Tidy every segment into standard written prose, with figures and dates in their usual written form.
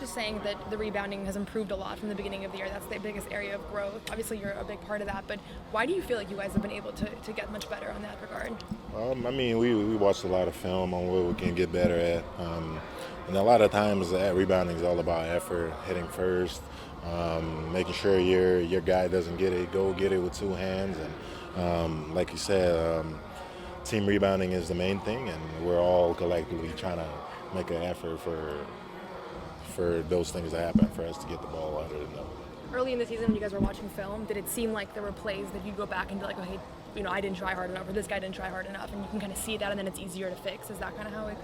just saying that the rebounding has improved a lot from the beginning of the year. That's the biggest area of growth. Obviously, you're a big part of that, but why do you feel like you guys have been able to get much better on that regard? I mean, we watched a lot of film on what we can get better at. And a lot of times, rebounding is all about effort, hitting first, making sure your guy doesn't get it, go get it with two hands. And like you said, team rebounding is the main thing, and we're all collectively trying to make an effort for those things to happen, for us to get the ball under the net. Early in the season, when you guys were watching film, did it seem like there were plays that you'd go back and be like, oh, hey, I didn't try hard enough, or this guy didn't try hard enough, and you can kind of see that, and then it's easier to fix? Is that kind of how it?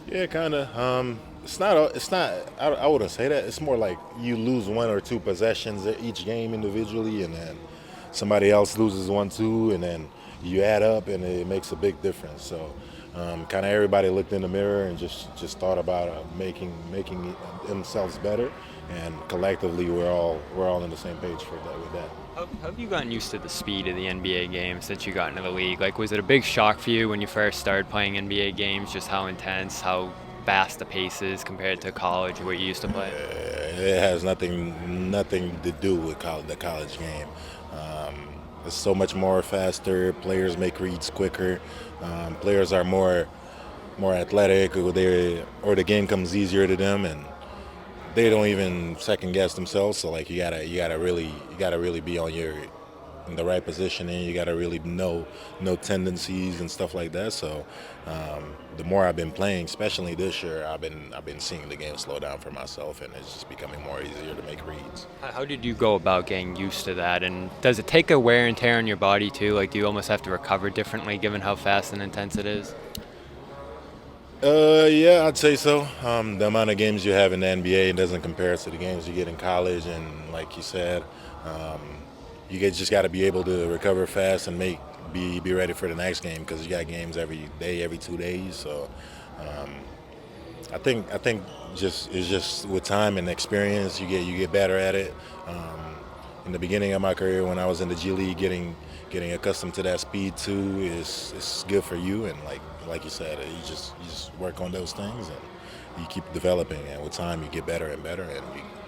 Yeah, kind of. It's not. It's not. I wouldn't say that. It's more like you lose one or two possessions each game individually, and then somebody else loses one too, and then you add up, and it makes a big difference. So, kind of everybody looked in the mirror and just thought about making themselves better, and collectively we're all on the same page for that with that. How have you gotten used to the speed of the NBA game since you got into the league? Like, was it a big shock for you when you first started playing NBA games, just how intense, how fast the pace is compared to college where you used to play? It has nothing to do with the college game. It's so much more faster. Players make reads quicker. Players are more athletic, or the game comes easier to them, and they don't even second guess themselves. So like you gotta really be in the right position, and you gotta really know tendencies and stuff like that. So the more I've been playing, especially this year, I've been seeing the game slow down for myself, and it's just becoming more easier to make reads. How did you go about getting used to that? And does it take a wear and tear on your body too? Like, do you almost have to recover differently given how fast and intense it is? Yeah, I'd say so. The amount of games you have in the NBA doesn't compare to the games you get in college, and like you said, just got to be able to recover fast and be ready for the next game, because you got games every day, every 2 days. So I think it's just with time and experience you get better at it. In the beginning of my career, when I was in the G League, getting accustomed to that speed too is good for you, and like you said, you just work on those things and you keep developing, and with time you get better and better, and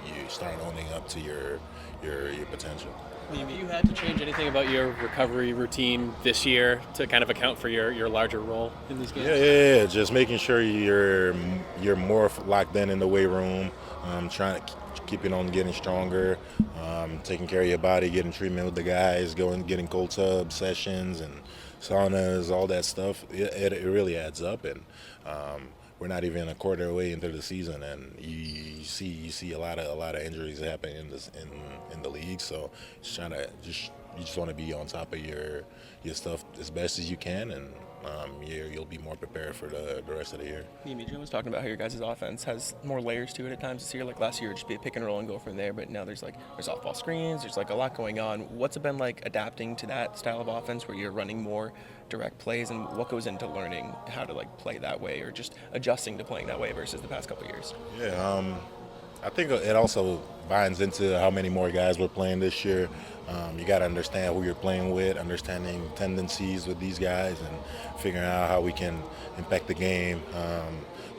you start owning up to your potential. Have you had to change anything about your recovery routine this year to kind of account for your larger role in these games? Yeah. Just making sure you're more locked in the weight room, trying to keeping on getting stronger, taking care of your body, getting treatment with the guys, getting cold tub sessions and saunas, all that stuff. It really adds up, and we're not even a quarter away into the season, and you see a lot of injuries happening in the league. So you just want to be on top of your stuff as best as you can, and you'll be more prepared for the rest of the year. Neemias was talking about how your guys' offense has more layers to it at times this year. Like last year, it'd just be a pick and roll and go from there, but now there's off-ball screens, there's a lot going on. What's it been like adapting to that style of offense where you're running more direct plays, and what goes into learning how to play that way, or just adjusting to playing that way versus the past couple of years? Yeah, I think it also binds into how many more guys we're playing this year. You got to understand who you're playing with, understanding tendencies with these guys, and figuring out how we can impact the game.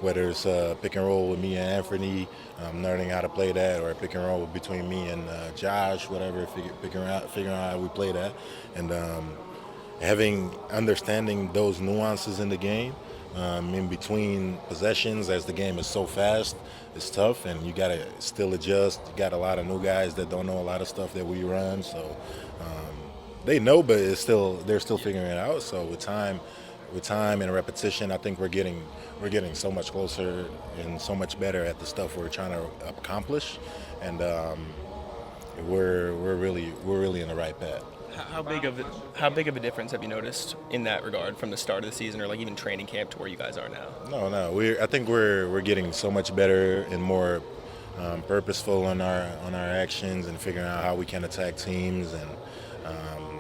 Whether it's pick and roll with me and Anthony, learning how to play that, or a pick and roll between me and Josh, whatever, figuring out how we play that, and understanding those nuances in the game. In between possessions, as the game is so fast, it's tough, and you gotta still adjust. You got a lot of new guys that don't know a lot of stuff that we run, so they know, but they're still figuring it out. So with time and repetition, I think we're getting so much closer and so much better at the stuff we're trying to accomplish, and we're really in the right path. How big of a difference have you noticed in that regard from the start of the season, or even training camp to where you guys are now? No. I think we're getting so much better and more purposeful on our actions, and figuring out how we can attack teams, and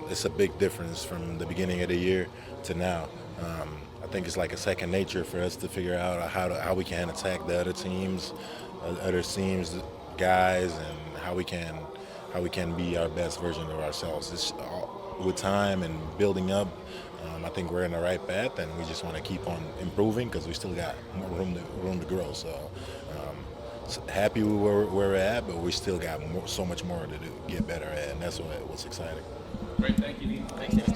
it's a big difference from the beginning of the year to now. I think it's like a second nature for us to figure out how we can attack the other teams, guys, and how we can be our best version of ourselves. It's with time and building up. I think we're in the right path, and we just want to keep on improving, because we still got more room to grow. So happy with where we're at, but we still got so much more to do, get better at, and that's what's exciting. Great, thank you. Thanks,